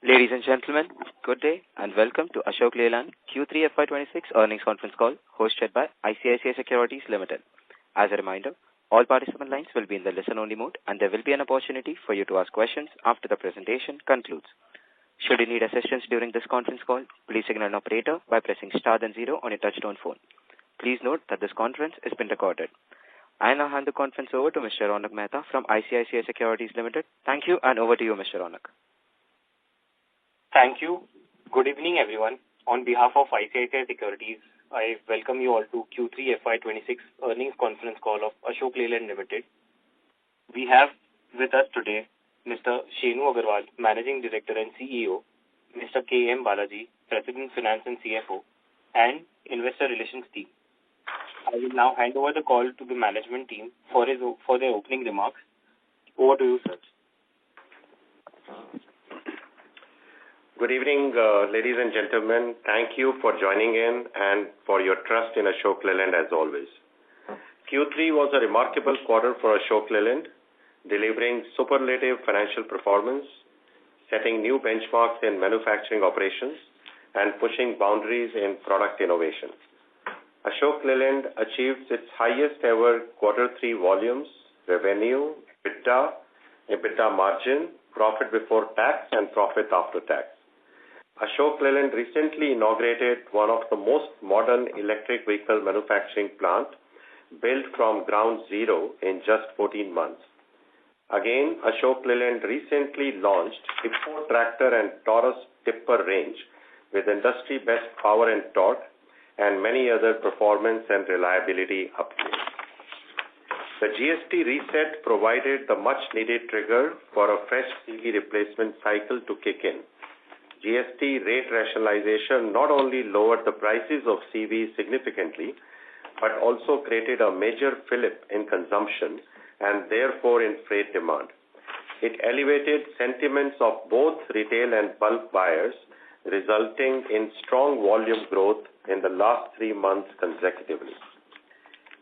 Ladies and gentlemen, good day and welcome to Ashok Leyland Q3 FY2026 earnings conference call hosted by ICICI Securities Limited. As a reminder, all participant lines will be in the listen-only mode and there will be an opportunity for you to ask questions after the presentation concludes. Should you need assistance during this conference call, please signal an operator by pressing star then 0 on your touchtone phone. Please note that this conference is being recorded. I now hand the conference over to Mr. Ronak Mehta from ICICI Securities Limited. Thank you and over to you, Mr. Ronak. Thank you. Good evening, everyone. On behalf of ICICI Securities, I welcome you all to Q3 FY26 earnings conference call of Ashok Leyland Limited. We have with us today Mr. Shenu Agarwal, Managing Director and CEO, Mr. K.M. Balaji, President Finance and CFO, and Investor Relations team. I will now hand over the call to the management team for their opening remarks. Over to you, sir. Good evening, ladies and gentlemen. Thank you for joining in and for your trust in Ashok Leyland as always. Q3 was a remarkable quarter for Ashok Leyland, delivering superlative financial performance, setting new benchmarks in manufacturing operations, and pushing boundaries in product innovation. Ashok Leyland achieved its highest ever Q3 volumes, revenue, EBITDA margin, profit before tax, and profit after tax. Ashok Leyland recently inaugurated one of the most modern electric vehicle manufacturing plant built from ground zero in just 14 months. Again, Ashok Leyland recently launched Hippo tractor and Taurus tipper range with industry best power and torque and many other performance and reliability upgrades. The GST reset provided the much needed trigger for a fresh CV replacement cycle to kick in. GST rate rationalization not only lowered the prices of CV significantly, but also created a major fillip in consumption and therefore in freight demand. It elevated sentiments of both retail and bulk buyers, resulting in strong volume growth in the last 3 months consecutively.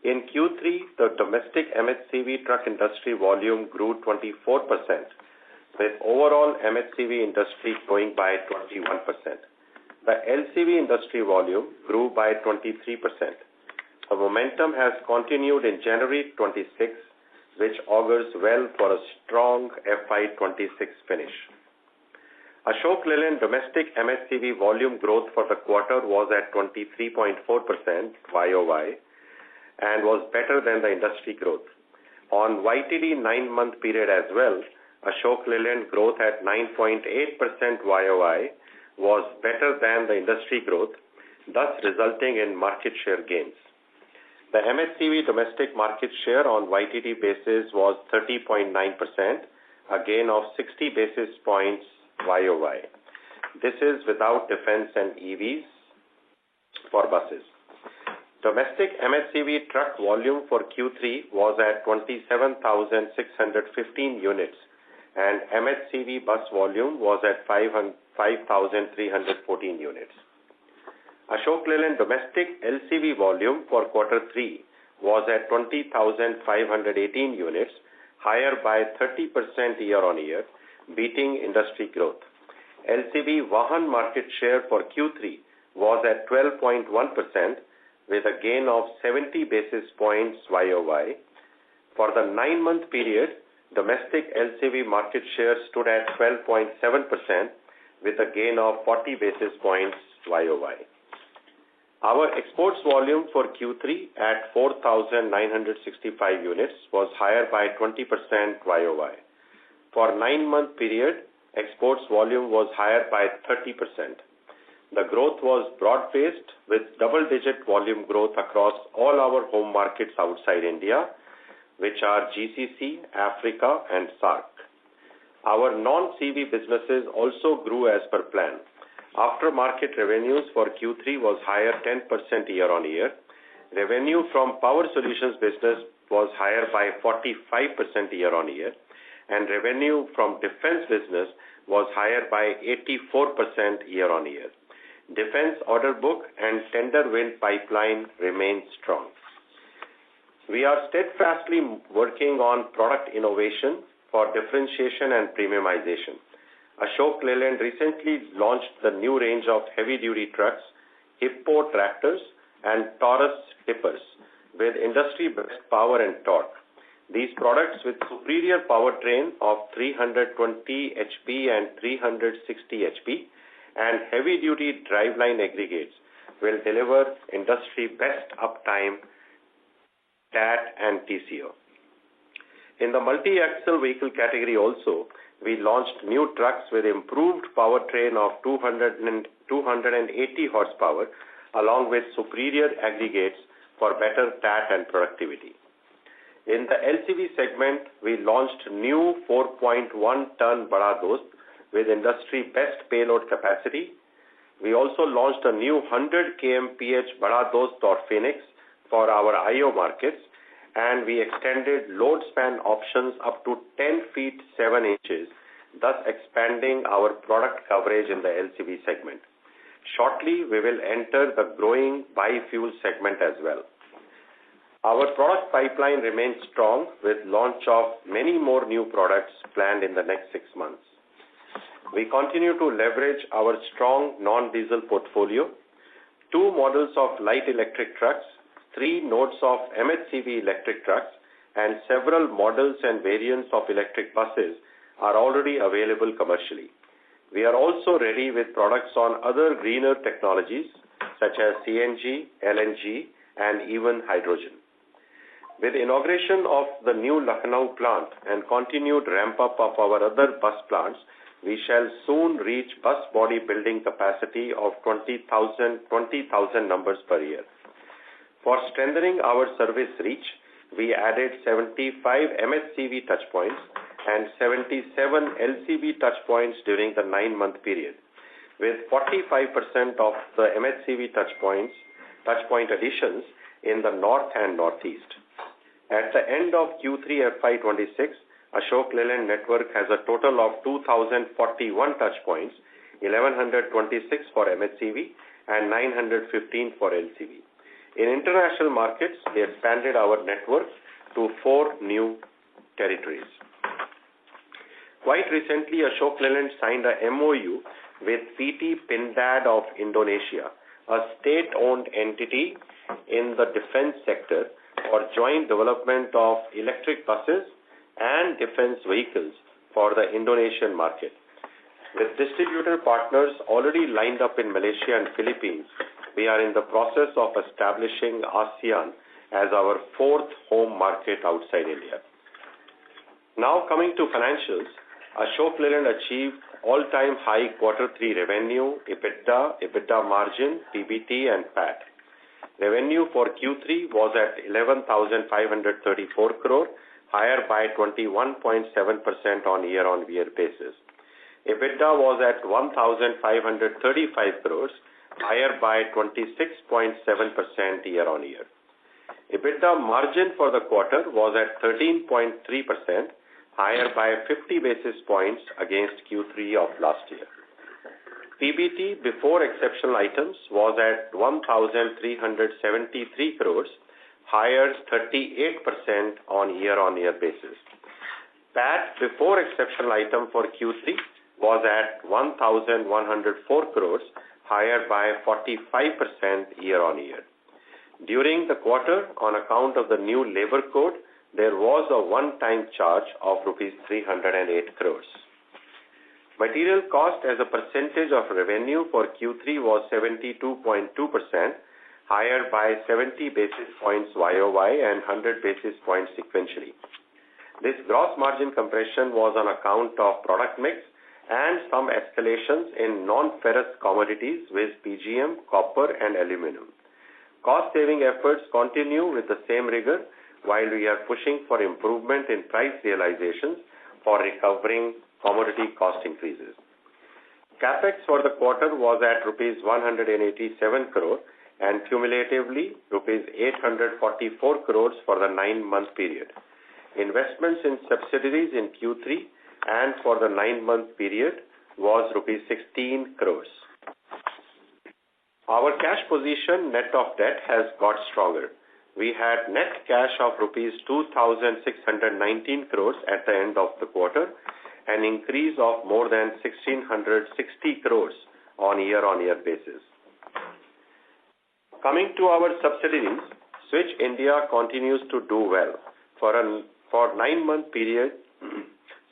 In Q3, the domestic MHCV truck industry volume grew 24%, with overall MHCV industry growing by 21%. The LCV industry volume grew by 23%. The momentum has continued in January 26, which augurs well for a strong FY26 finish. Ashok Leyland domestic MHCV volume growth for the quarter was at 23.4% YOY and was better than the industry growth. On YTD 9-month period as well, Ashok Leyland growth at 9.8% YOY was better than the industry growth, thus resulting in market share gains. The MHCV domestic market share on YTD basis was 30.9%, a gain of 60 basis points YOY. This is without defense and EVs for buses. Domestic MHCV truck volume for Q3 was at 27,615 units and MHCV bus volume was at 5,314 units. Ashok Leyland domestic LCV volume for Q3 was at 20,518 units, higher by 30% year-on-year, beating industry growth. LCV Vahan market share for Q3 was at 12.1% with a gain of 70 basis points YOY. For the 9-month period, domestic LCV market share stood at 12.7% with a gain of 40 basis points YOY. Our exports volume for Q3 at 4,965 units was higher by 20% YOY. For 9-month period, exports volume was higher by 30%. The growth was broad-based with double-digit volume growth across all our home markets outside India, which are GCC, Africa, and SAARC. Our non-CV businesses also grew as per plan. Aftermarket revenues for Q3 was higher 10% year-on-year. Revenue from Power Solutions business was higher by 45% year-on-year, and revenue from Defense business was higher by 84% year-on-year. Defense order book and tender win pipeline remains strong. We are steadfastly working on product innovation for differentiation and premiumization. Ashok Leyland recently launched the new range of heavy-duty trucks, Hippo tractors, and Taurus tippers with industry-best power and torque. These products with superior powertrain of 320 HP and 360 HP and heavy-duty driveline aggregates will deliver industry-best uptime, TAT, and TCO. In the multi-axle vehicle category also, we launched new trucks with improved powertrain of 280 horsepower along with superior aggregates for better TAT and productivity. In the LCV segment, we launched new 4.1-ton Bada Dost with industry-best payload capacity. We also launched a new 100 kmph Bada Dost or Phoenix for our IO markets, and we extended load span options up to 10 feet 7 inches, thus expanding our product coverage in the LCV segment. Shortly, we will enter the growing bi-fuel segment as well. Our product pipeline remains strong with launch of many more new products planned in the next 6 months. We continue to leverage our strong non-diesel portfolio, 2 models of light electric trucks, 3 nodes of MHCV electric trucks, and several models and variants of electric buses are already available commercially. We are also ready with products on other greener technologies such as CNG, LNG, and even hydrogen. With inauguration of the new Lucknow plant and continued ramp-up of our other bus plants, we shall soon reach bus body building capacity of 20,000 numbers per year. For strengthening our service reach, we added 75 MHCV touchpoints and 77 LCV touchpoints during the 9-month period, with 45% of the MHCV touchpoint additions in the north and northeast. At the end of Q3 FY26, Ashok Leyland network has a total of 2,041 touchpoints, 1,126 for MHCV and 915 for LCV. In international markets, we expanded our network to 4 new territories. Quite recently, Ashok Leyland signed a MOU with PT Pindad of Indonesia, a state-owned entity in the defense sector, for joint development of electric buses and defense vehicles for the Indonesian market. With distributor partners already lined up in Malaysia and Philippines, we are in the process of establishing ASEAN as our 4th home market outside India. Now coming to financials, Ashok Leyland achieved all-time high Q3 revenue, EBITDA margin, PBT and PAT. Revenue for Q3 was at 11,534 crore, higher by 21.7% on year-on-year basis. EBITDA was at 1,535 crores, higher by 26.7% year-on-year. EBITDA margin for the quarter was at 13.3%, higher by 50 basis points against Q3 of last year. PBT before exceptional items was at 1,373 crores, higher 38% on year-on-year basis. PAT before exceptional item for Q3 was at 1,104 crores, higher by 45% year-on-year. During the quarter, on account of the new labor code, there was a one-time charge of rupees 308 crores. Material cost as a percentage of revenue for Q3 was 72.2%, higher by 70 basis points YOY and 100 basis points sequentially. This gross margin compression was on account of product mix and some escalations in non-ferrous commodities with PGM, copper and aluminum. Cost-saving efforts continue with the same rigor while we are pushing for improvement in price realizations for recovering commodity cost increases. CapEx for the quarter was at rupees 187 crore and cumulatively rupees 844 crores for the 9-month period. Investments in subsidiaries in Q3 and for the 9-month period was rupees 16 crores. Our cash position net of debt has got stronger. We had net cash of rupees 2,619 crores at the end of the quarter an increase of more than 1,660 crores on year-on-year basis. Coming to our subsidiaries, Switch India continues to do well. For 9-month period,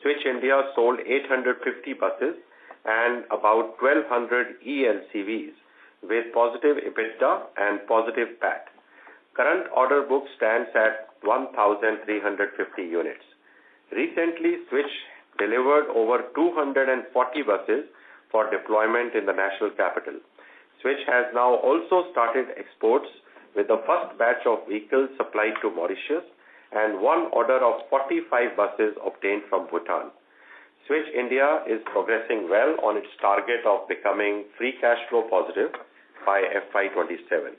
Switch India sold 850 buses and about 1,200 ELCVs with positive EBITDA and positive PAT. Current order book stands at 1,350 units. Recently, Switch delivered over 240 buses for deployment in the national capital. Switch has now also started exports with the first batch of vehicles supplied to Mauritius and one order of 45 buses obtained from Bhutan. Switch India is progressing well on its target of becoming free cash flow positive by FY27.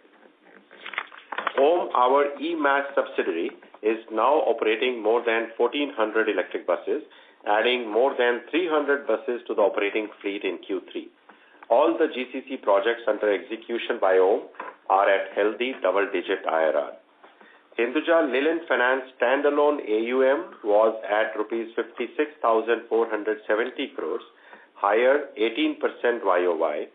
OHM, our e-MaaS subsidiary, is now operating more than 1,400 electric buses, adding more than 300 buses to the operating fleet in Q3. All the GCC projects under execution by OHM are at healthy double-digit IRR. Hinduja Leyland Finance standalone AUM was at rupees 56,470 crores, higher 18% YOY,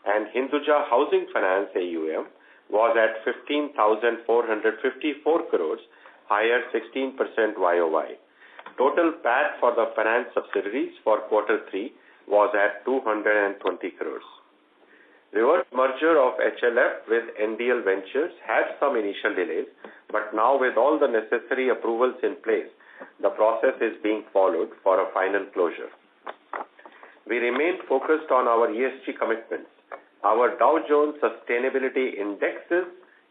and Hinduja Housing Finance AUM was at 15,454 crores, higher 16% YOY. Total PAT for the finance subsidiaries for Q3 was at 220 crores. Reverse merger of HLF with NDL Ventures had some initial delays, but now with all the necessary approvals in place, the process is being followed for a final closure. We remain focused on our ESG commitments. Our Dow Jones Sustainability Index's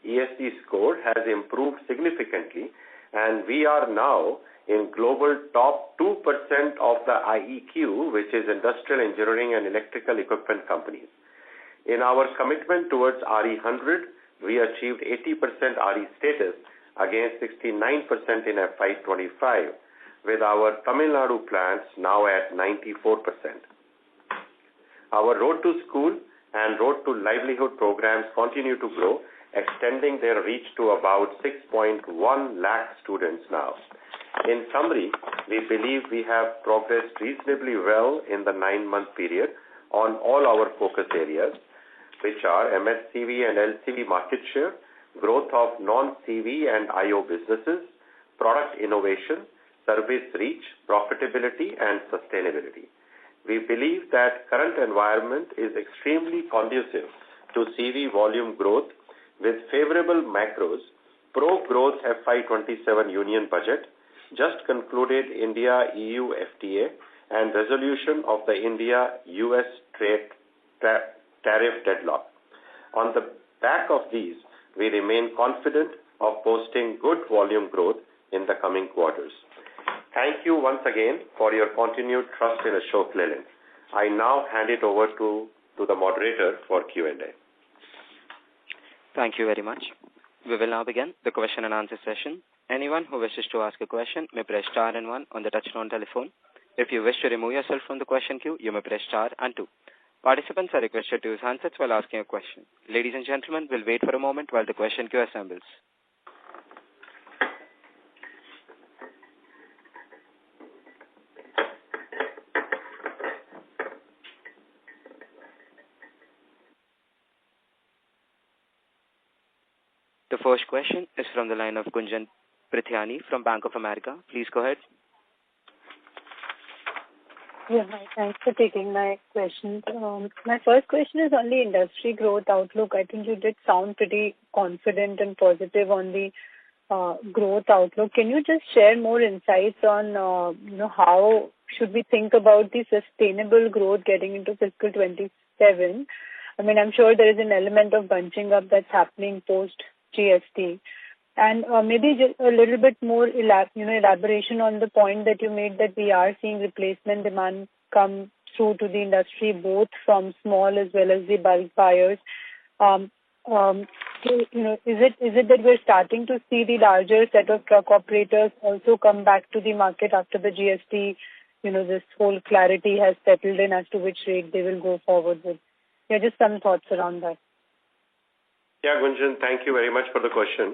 ESG score has improved significantly, and we are now in global top 2% of the IEQ, which is Industrial Engineering and Electrical Equipment Companies. In our commitment towards RE100, we achieved 80% RE status against 69% in FY25, with our Tamil Nadu plants now at 94%. Our Road to School and Road to Livelihood programs continue to grow, extending their reach to about 6.1 lakh students now. In summary, we believe we have progressed reasonably well in the 9-month period on all our focus areas, which are MHCV and LCV market share, growth of non-CV and IO businesses, product innovation, service reach, profitability, and sustainability. We believe that current environment is extremely conducive to CV volume growth with favorable macros, pro-growth FY27 union budget, just concluded India-EU FTA, and resolution of the India-US trade tariff deadlock. On the back of these, we remain confident of posting good volume growth in the coming quarters. Thank you once again for your continued trust in Ashok Leyland. I now hand it over to the moderator for Q&A. Thank you very much. We will now begin the question and answer session. Anyone who wishes to ask a question may press star and 1 on the touchtone telephone. If you wish to remove yourself from the question queue, you may press star and 2. Participants are requested to use handsets while asking a question. Ladies and gentlemen, we'll wait for a moment while the question queue assembles. The first question is from the line of Gunjan Prithyani from Bank of America. Please go ahead. Yeah, hi. Thanks for taking my question. My first question is on the industry growth outlook. I think you did sound pretty confident and positive on the growth outlook. Can you just share more insights on, how should we think about the sustainable growth getting into fiscal 27? I mean, I'm sure there is an element of bunching up that's happening post GST. And maybe just a little bit more elaboration on the point that you made that we are seeing replacement demand come through to the industry, both from small as well as the bulk buyers. Is it that we're starting to see the larger set of truck operators also come back to the market after the GST, this whole clarity has settled in as to which rate they will go forward with? Yeah, just some thoughts around that. Yeah, Gunjan, thank you very much for the question.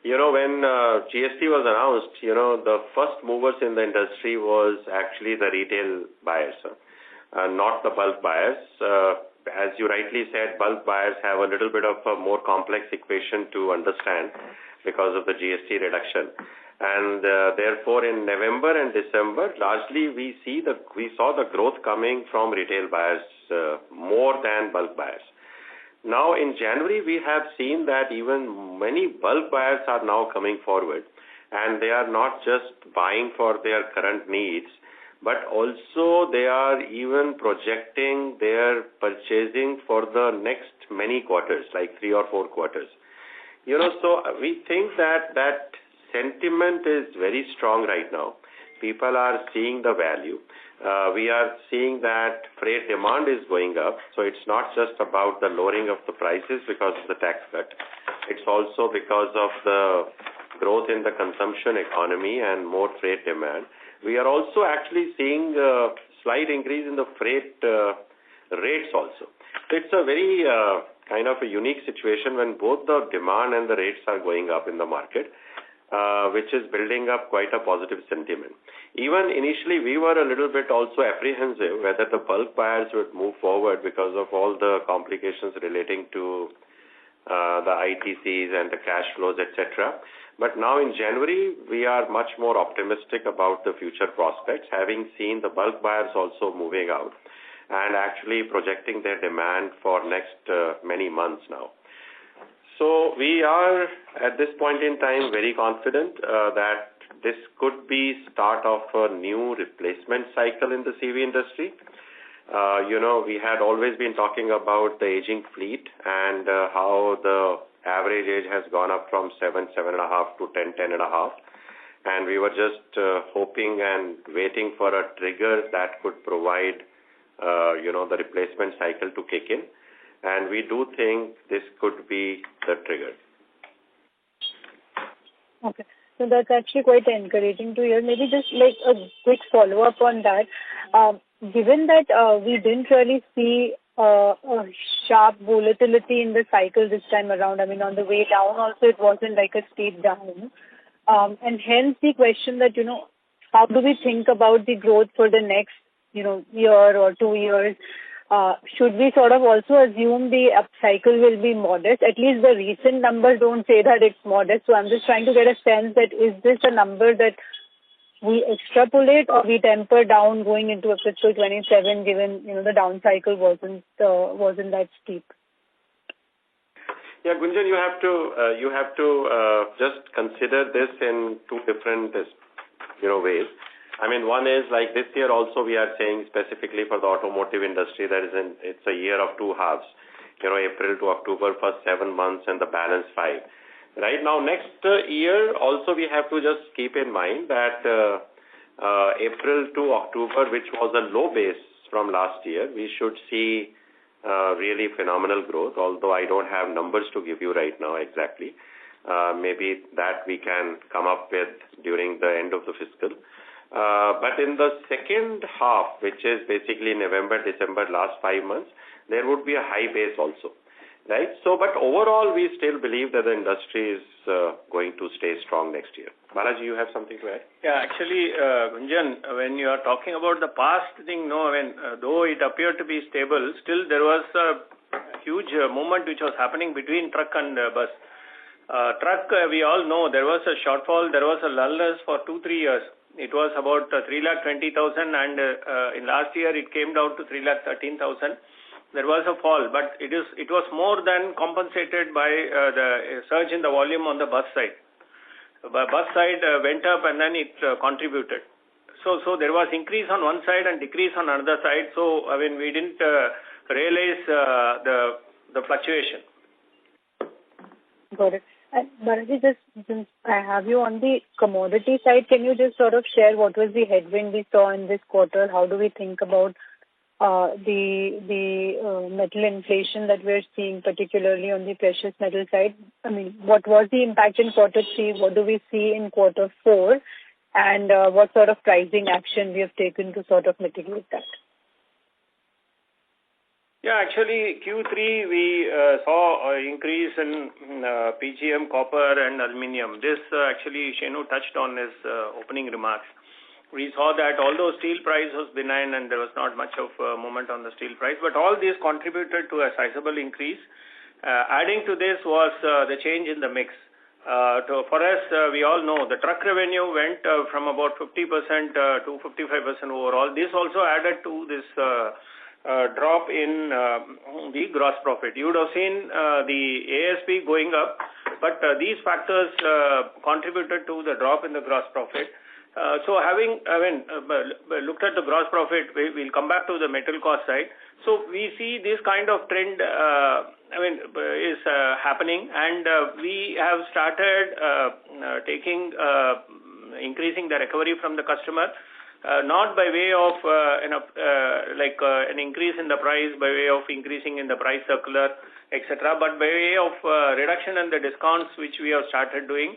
When GST was announced, the first movers in the industry was actually the retail buyers, not the bulk buyers. As you rightly said, bulk buyers have a little bit of a more complex equation to understand because of the GST reduction. And therefore, in November and December, largely we saw the growth coming from retail buyers more than bulk buyers. Now, in January, we have seen that even many bulk buyers are now coming forward, and they are not just buying for their current needs, but also they are even projecting their purchasing for the next many quarters, like 3 or 4 quarters. So we think that sentiment is very strong right now. People are seeing the value. We are seeing that freight demand is going up. So it's not just about the lowering of the prices because of the tax cut. It's also because of the growth in the consumption economy and more freight demand. We are also actually seeing a slight increase in the freight rates also. So it's a very kind of a unique situation when both the demand and the rates are going up in the market, which is building up quite a positive sentiment. Even initially, we were a little bit also apprehensive whether the bulk buyers would move forward because of all the complications relating to the ITCs and the cash flows, etc. But now in January, we are much more optimistic about the future prospects, having seen the bulk buyers also moving out and actually projecting their demand for next many months now. So we are, at this point in time, very confident that this could be start of a new replacement cycle in the CV industry. We had always been talking about the aging fleet and how the average age has gone up from 7.5 to 10.5. And we were just hoping and waiting for a trigger that could provide, the replacement cycle to kick in. And we do think this could be the trigger. Okay. So that's actually quite encouraging to hear. Maybe just like a quick follow-up on that. Given that we didn't really see a sharp volatility in the cycle this time around, on the way down also it wasn't like a steep down. And hence the question that, how do we think about the growth for the next, year or 2 years? Should we sort of also assume the upcycle will be modest? At least the recent numbers don't say that it's modest. So I'm just trying to get a sense that is this a number that we extrapolate or we temper down going into a fiscal 27 given, the down cycle wasn't that steep? Yeah, Gunjan, you have to just consider this in two different, ways. One is like this year also we are saying specifically for the automotive industry that it's a year of two halves, April to October, first 7 months and the balance 5. Right now, next year also we have to just keep in mind that April to October, which was a low base from last year, we should see really phenomenal growth, although I don't have numbers to give you right now exactly. Maybe that we can come up with during the end of the fiscal. But in the second half, which is basically November, December, last 5 months, there would be a high base also, right? So, but overall, we still believe that the industry is going to stay strong next year. Balaji, you have something to add? Yeah, actually, Gunjan, when you are talking about the past thing, though it appeared to be stable, still there was a huge movement which was happening between truck and bus. Truck, we all know there was a shortfall, there was a lull for 2-3 years. It was about 3,20,000 and in last year it came down to 3,13,000. There was a fall, but it was more than compensated by the surge in the volume on the bus side. The bus side went up and then it contributed. So there was increase on one side and decrease on another side. So we didn't realize the fluctuation. Got it. Balaji, just since I have you on the commodity side, can you just sort of share what was the headwind we saw in this quarter? How do we think about the metal inflation that we're seeing, particularly on the precious metal side? What was the impact in quarter 3? What do we see in quarter 4? And what sort of pricing action we have taken to sort of mitigate that? Yeah, actually, Q3 we saw an increase in PGM, copper, and aluminium. This actually Shenu touched on his opening remarks. We saw that although steel price was benign and there was not much of movement on the steel price, but all these contributed to a sizable increase. Adding to this was the change in the mix. For us, we all know the truck revenue went from about 50% to 55% overall. This also added to this drop in the gross profit. You would have seen the ASP going up, but these factors contributed to the drop in the gross profit. So having looked at the gross profit, we'll come back to the metal cost side. So we see this kind of trend is happening, and we have started increasing the recovery from the customer. Not by way of an increase in the price, by way of increasing in the price circular, etc., but by way of reduction in the discounts which we have started doing.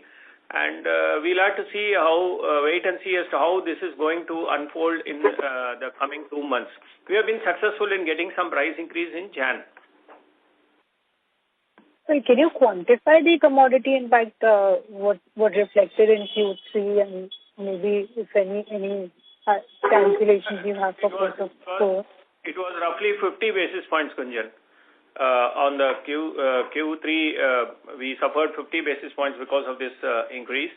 And we'll have to see wait and see as to how this is going to unfold in the coming 2 months. We have been successful in getting some price increase in Jan. So can you quantify the commodity impact, what reflected in Q3, and maybe if any calculations you have for quarter four? It was roughly 50 basis points, Kunjan. On the Q3, we suffered 50 basis points because of this increase.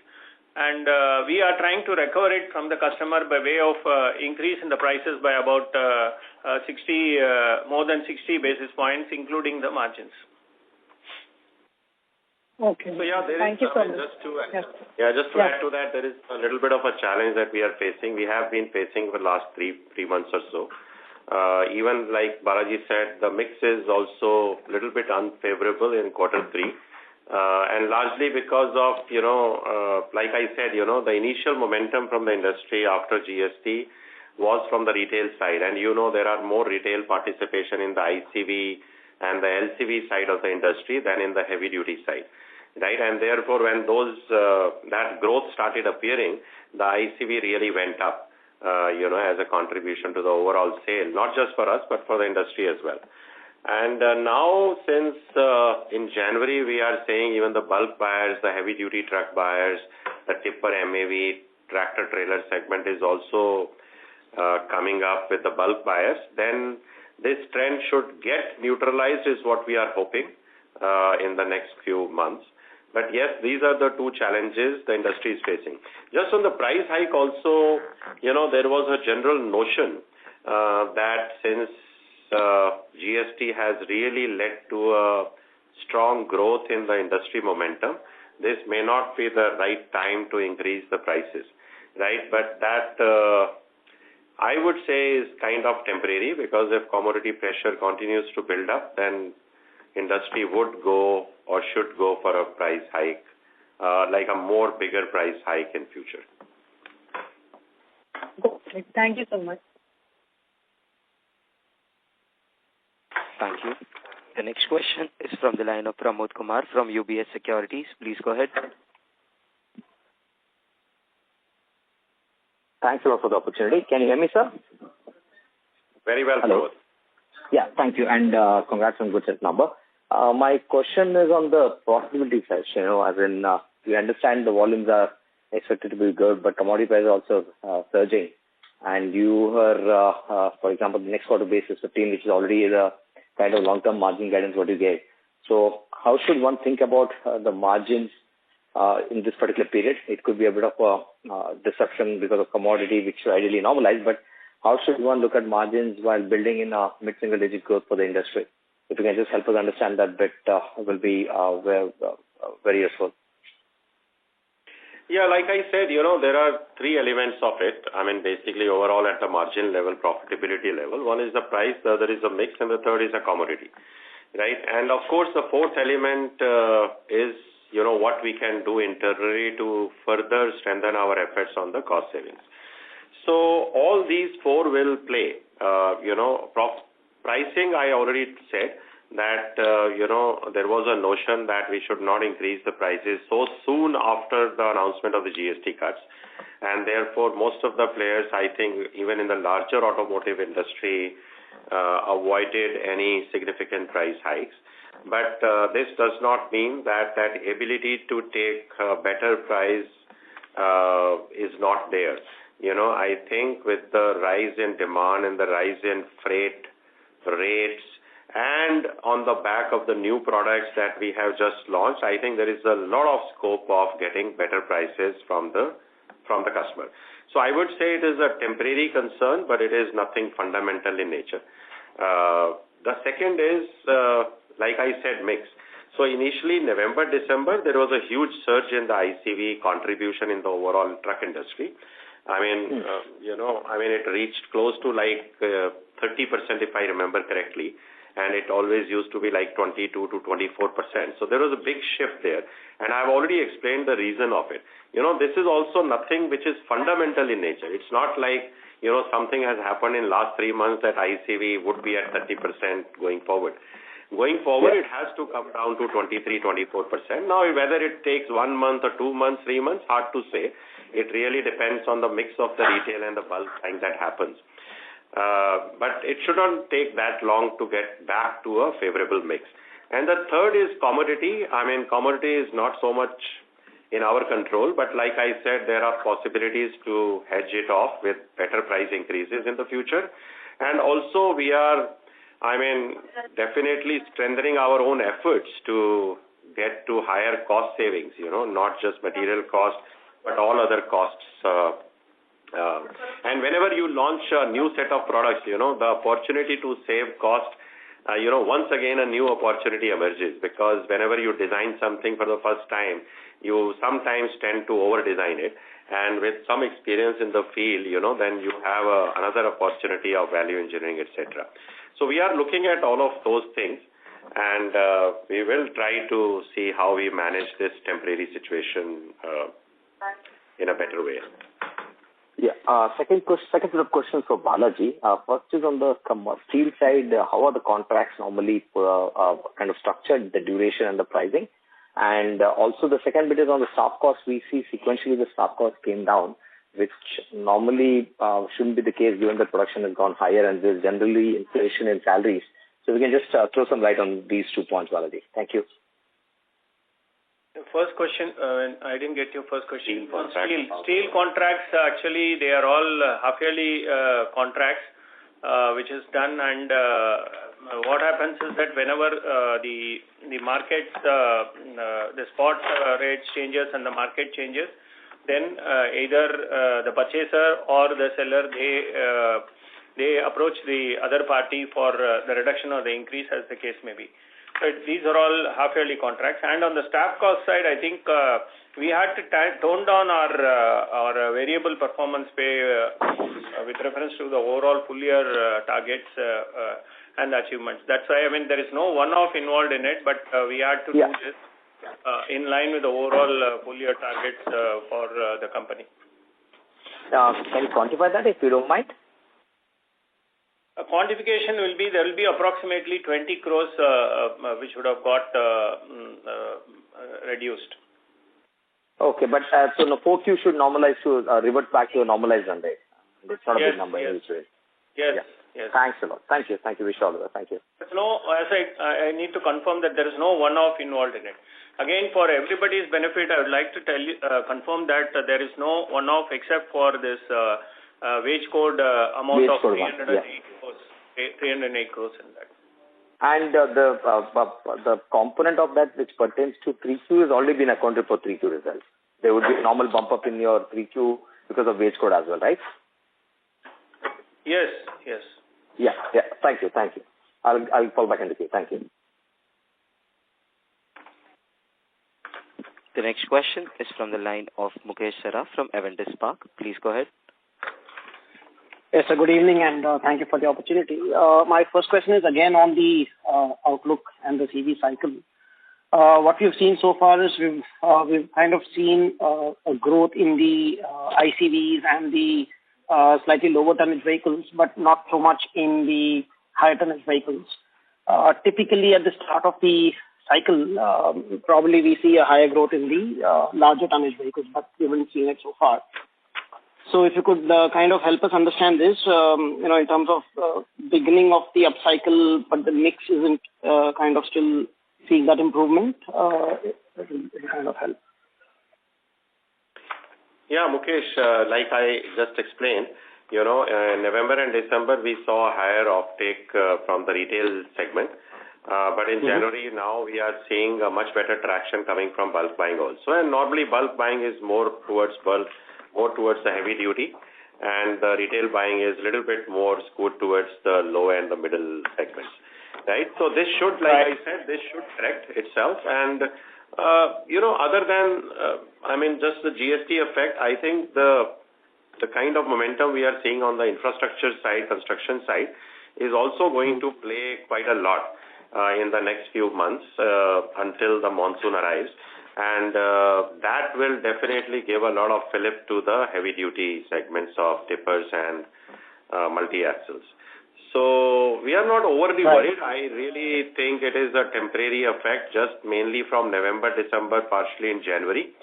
And we are trying to recover it from the customer by way of increase in the prices by about more than 60 basis points, including the margins. Okay. So yeah, thank you so much. Just to add to that, there is a little bit of a challenge that we are facing. We have been facing for the last three months or so. Even like Balaji said, the mix is also a little bit unfavorable in quarter three. And largely because of, like I said, the initial momentum from the industry after GST was from the retail side. And there are more retail participation in the ICV and the LCV side of the industry than in the heavy duty side. Right, and therefore when that growth started appearing, the ICV really went up, as a contribution to the overall sale, not just for us, but for the industry as well. And now since in January, we are saying even the bulk buyers, the heavy duty truck buyers, the tipper MAV, tractor trailer segment is also coming up with the bulk buyers, then this trend should get neutralized is what we are hoping in the next few months. But yes, these are the two challenges the industry is facing. Just on the price hike also, there was a general notion that since GST has really led to a strong growth in the industry momentum, this may not be the right time to increase the prices, right? But that I would say is kind of temporary, because if commodity pressure continues to build up, then industry would go or should go for a price hike, like a more bigger price hike in future. Okay. Thank you so much. Thank you. The next question is from the line of Pramod Kumar from UBS Securities. Please go ahead. Thanks a lot for the opportunity. Can you hear me, sir? Very well, Hello. Pramod. Yeah, thank you, and congrats on good set number. My question is on the profitability side. As in, we understand the volumes are expected to be good, but commodity prices are also surging. And you are, for example, the next quarter basis 15, which is already the kind of long-term margin guidance what you gave. So how should one think about the margins in this particular period? It could be a bit of a disruption because of commodity, which should ideally normalize, but how should one look at margins while building in a mid-single digit growth for the industry? If you can just help us understand that bit, will be very useful. Yeah, like I said, there are three elements of it. I mean, basically overall at the margin level, profitability level. One is the price, the other is a mix, and the third is a commodity, right? And of course, the fourth element is, what we can do internally to further strengthen our efforts on the cost savings. So all these four will play. Pricing, I already said that, there was a notion that we should not increase the prices so soon after the announcement of the GST cuts. And therefore, most of the players, I think, even in the larger automotive industry, avoided any significant price hikes. But this does not mean that ability to take better price is not there. I think with the rise in demand and the rise in freight rates, and on the back of the new products that we have just launched, I think there is a lot of scope of getting better prices from the customer. So I would say it is a temporary concern, but it is nothing fundamental in nature. The second is, like I said, mix. So initially, November, December, there was a huge surge in the ICV contribution in the overall truck industry. It reached close to like 30%, if I remember correctly, and it always used to be like 22 to 24%. So there was a big shift there, and I've already explained the reason of it. This is also nothing which is fundamental in nature. It's not like, something has happened in last 3 months that ICV would be at 30% going forward. Going forward, it has to come down to 23, 24%. Now, whether it takes 1 month or 2 months, 3 months, hard to say. It really depends on the mix of the retail and the bulk thing that happens. But it shouldn't take that long to get back to a favorable mix. And the third is commodity. Commodity is not so much in our control, but like I said, there are possibilities to hedge it off with better price increases in the future. And also we are, definitely strengthening our own efforts to get to higher cost savings, not just material cost, but all other costs. And whenever you launch a new set of products, the opportunity to save cost, once again a new opportunity emerges, because whenever you design something for the first time, you sometimes tend to over-design it. And with some experience in the field, then you have another opportunity of value engineering, etc. So we are looking at all of those things, and we will try to see how we manage this temporary situation in a better way. Yeah. Second set of questions for Balaji. First is on the steel side. How are the contracts normally kind of structured, the duration and the pricing? And also the second bit is on the staff cost. We see sequentially the staff cost came down, which normally shouldn't be the case given that production has gone higher and there's generally inflation in salaries. So we can just throw some light on these 2 points, Balaji. Thank you. The first question, I didn't get your first question. Steel contracts, actually, they are all half-yearly contracts, which is done. And what happens is that whenever the market, the spot rate changes and the market changes, then either the purchaser or the seller, they approach the other party for the reduction or the increase, as the case may be. So these are all half-yearly contracts. And on the staff cost side, I think we had to tone down our variable performance pay with reference to the overall full-year targets and achievements. That's why, there is no one-off involved in it, but we had to do this in line with the overall full-year targets for the company. Can you quantify that if you don't mind? A quantification will be, there will be approximately 20 crores which would have got reduced. Okay, but so the 4Q should normalize to revert back to a normalized run rate. It's not a big number. Yes. Thanks a lot. Thank you. Wish you all the best. Thank you. No, as I need to confirm that there is no one-off involved in it. Again, for everybody's benefit, I would like to tell you, confirm that there is no one-off except for this wage code amount of 308 crores in that. And the component of that which pertains to 3Q has already been accounted for 3Q results. There would be a normal bump up in your 3Q because of wage code as well, right? Yes. Yeah. Thank you. I'll fall back in the queue. Thank you. The next question is from the line of Mukesh Saraf from Avendus Spark. Please go ahead. Yes, sir. Good evening, and thank you for the opportunity. My first question is again on the outlook and the CV cycle. What we've seen so far is we've kind of seen a growth in the ICVs and the slightly lower tonnage vehicles, but not so much in the higher tonnage vehicles. Typically, at the start of the cycle, probably we see a higher growth in the larger tonnage vehicles, but we haven't seen it so far. So if you could kind of help us understand this, in terms of beginning of the upcycle, but the mix isn't kind of still seeing that improvement, it will kind of help. Yeah, Mukesh, like I just explained, in November and December, we saw a higher offtake from the retail segment. But in January now, we are seeing a much better traction coming from bulk buying also. And normally bulk buying is more towards the heavy duty, and the retail buying is a little bit more skewed towards the low and the middle segments. Right? So this should, like I said, this should correct itself. And, other than, just the GST effect, I think the kind of momentum we are seeing on the infrastructure side, construction side, is also going to play quite a lot in the next few months until the monsoon arrives. And that will definitely give a lot of fillip to the heavy-duty segments of tippers and multi-axles. So we are not overly worried. I really think it is a temporary effect, just mainly from November, December, partially in January.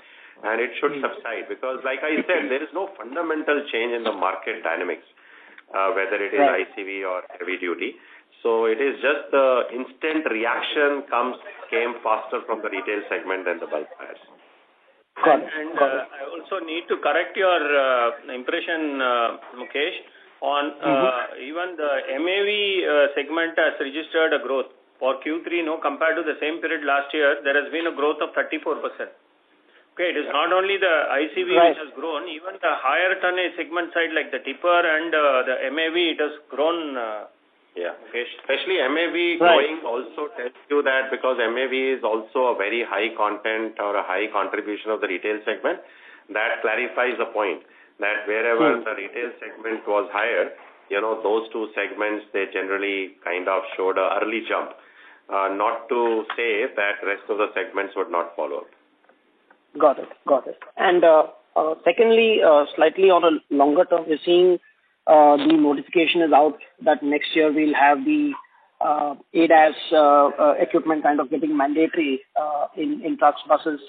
And it should subside because, like I said, there is no fundamental change in the market dynamics, whether it is ICV or heavy-duty. So it is just the instant reaction came faster from the retail segment than the bulk buyers. And I also need to correct your impression, Mukesh, on even the MAV segment has registered a growth. For Q3, compared to the same period last year, there has been a growth of 34%. Okay, it is not only the ICV which has grown, even the higher tonnage segment side like the tipper and the MAV, it has grown. Okay. Especially MAV growing also tells you that because MAV is also a very high content or a high contribution of the retail segment, that clarifies the point that wherever the retail segment was higher, those two segments, they generally kind of showed an early jump. Not to say that rest of the segments would not follow. Got it. And secondly, slightly on a longer term, we're seeing the notification is out that next year we'll have the ADAS equipment kind of getting mandatory in trucks, buses.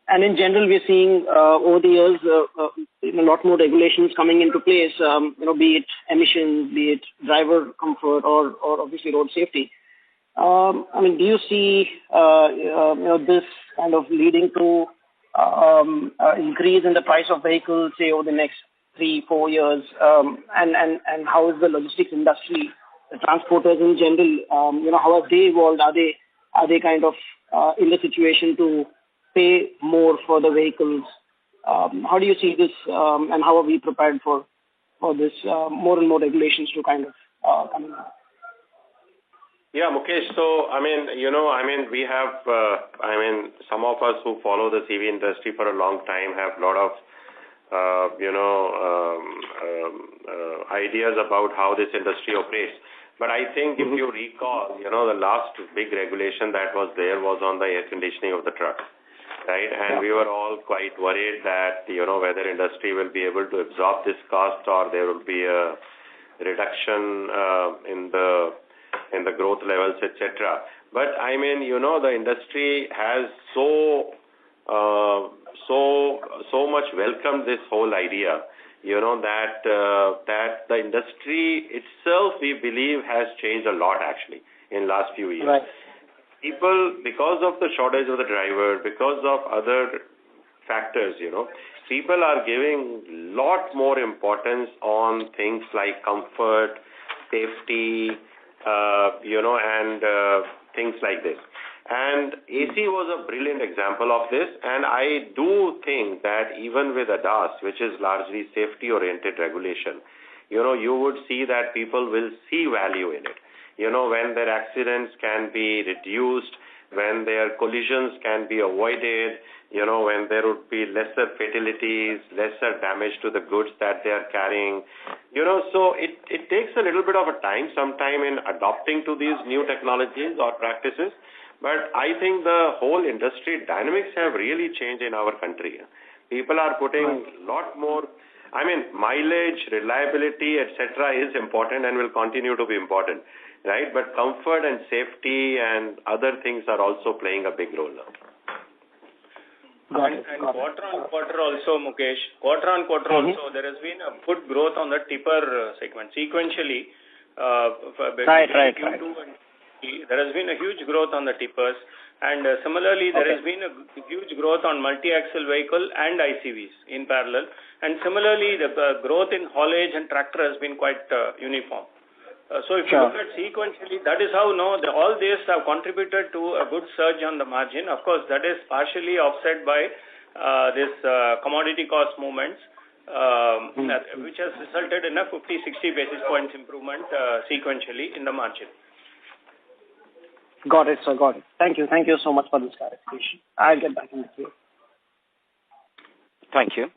And in general, we're seeing over the years a lot more regulations coming into place, be it emissions, be it driver comfort or obviously road safety. Do you see this kind of leading to increase in the price of vehicles, say, over the next 3-4 years? And how is the logistics industry, the transporters in general, how have they evolved? Are they kind of in the situation to pay more for the vehicles? How do you see this, and how are we prepared for this more and more regulations to kind of come in? Yeah, Mukesh. So, we have, some of us who follow the CV industry for a long time have a lot of, ideas about how this industry operates. But I think if you recall, the last big regulation that was there was on the air conditioning of the truck, right? And we were all quite worried that, whether industry will be able to absorb this cost or there will be a reduction in the growth levels, etc. But the industry has so much welcomed this whole idea, that the industry itself, we believe, has changed a lot actually in last few years. Right. People, because of the shortage of the driver, because of other factors, people are giving lot more importance on things like comfort, safety, and things like this. And AC was a brilliant example of this, and I do think that even with ADAS, which is largely safety-oriented regulation, you would see that people will see value in it. When their accidents can be reduced, when their collisions can be avoided, when there would be lesser fatalities, lesser damage to the goods that they are carrying. So it takes a little bit of a time, sometime in adopting to these new technologies or practices. But I think the whole industry dynamics have really changed in our country. People are putting a lot more, mileage, reliability, etc. is important and will continue to be important, right? But comfort and safety and other things are also playing a big role now. And quarter on quarter also, Mukesh, quarter on quarter also, there has been a good growth on the tipper segment. Sequentially, Right. Q2 and there has been a huge growth on the tippers. And similarly, there has been a huge growth on multi-axle vehicle and ICVs in parallel. And similarly, the growth in haulage and tractor has been quite uniform. So if you look at sequentially, that is how all these have contributed to a good surge on the margin. Of course, that is partially offset by this commodity cost movements, which has resulted in a 50-60 basis points improvement sequentially in the margin. Got it, sir. Got it. Thank you. Thank you so much for this clarification. I'll get back in the queue. Thank you.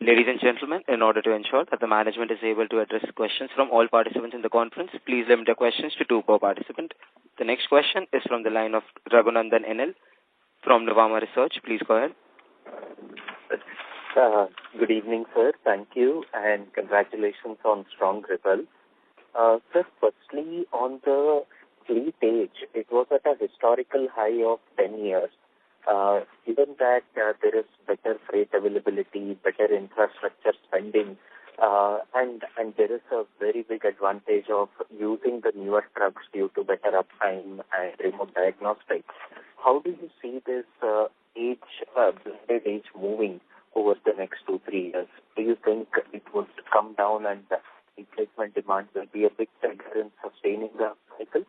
Ladies and gentlemen, in order to ensure that the management is able to address questions from all participants in the conference, please limit your questions to 2 per participant. The next question is from the line of Raghunandan NL from Nuvama Research. Please go ahead. Good evening, sir. Thank you, and congratulations on strong results. Sir, firstly, on the fleet age, it was at a historical high of 10 years. Given that there is better freight availability, better infrastructure spending, and there is a very big advantage of using the newer trucks due to better uptime and remote diagnostics, how do you see this blended age moving over the next 2-3 years? Do you think it would come down and the replacement demand will be a big factor in sustaining the cycle?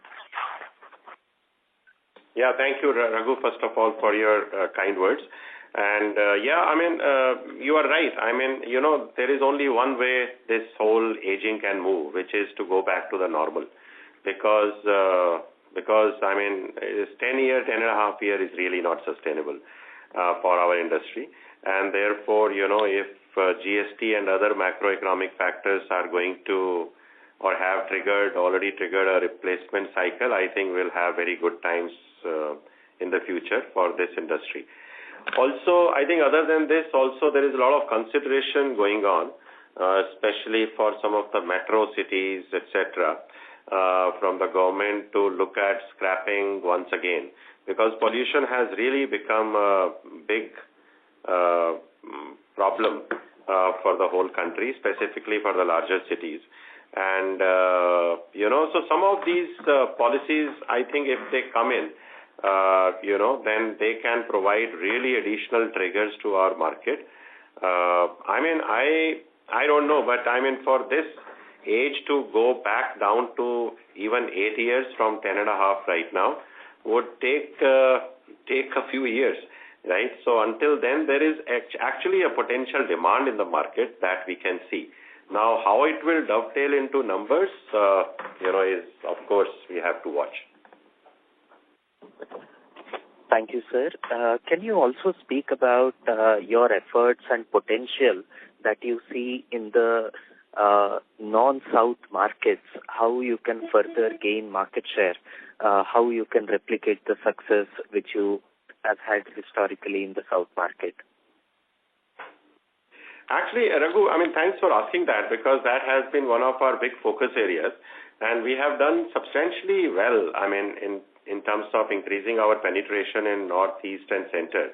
Yeah, thank you, Raghu, first of all, for your kind words. And you are right. There is only one way this whole aging can move, which is to go back to the normal. Because 10 years, 10.5 years is really not sustainable for our industry. And therefore, if GST and other macroeconomic factors are going to or have already triggered a replacement cycle, I think we'll have very good times in the future for this industry. Also, I think other than this, also there is a lot of consideration going on, especially for some of the metro cities, etc., from the government to look at scrapping once again, because pollution has really become a big problem for the whole country, specifically for the larger cities. And, so some of these policies, I think if they come in, then they can provide really additional triggers to our market. I don't know, but for this age to go back down to even 8 years from 10.5 right now would take a few years, right? So until then, there is actually a potential demand in the market that we can see. Now, how it will dovetail into numbers, is, of course, we have to watch. Thank you, sir. Can you also speak about your efforts and potential that you see in the non-South markets, how you can further gain market share, how you can replicate the success which you have had historically in the South market? Actually, Raghu, thanks for asking that, because that has been one of our big focus areas, and we have done substantially well, in terms of increasing our penetration in Northeast and Center.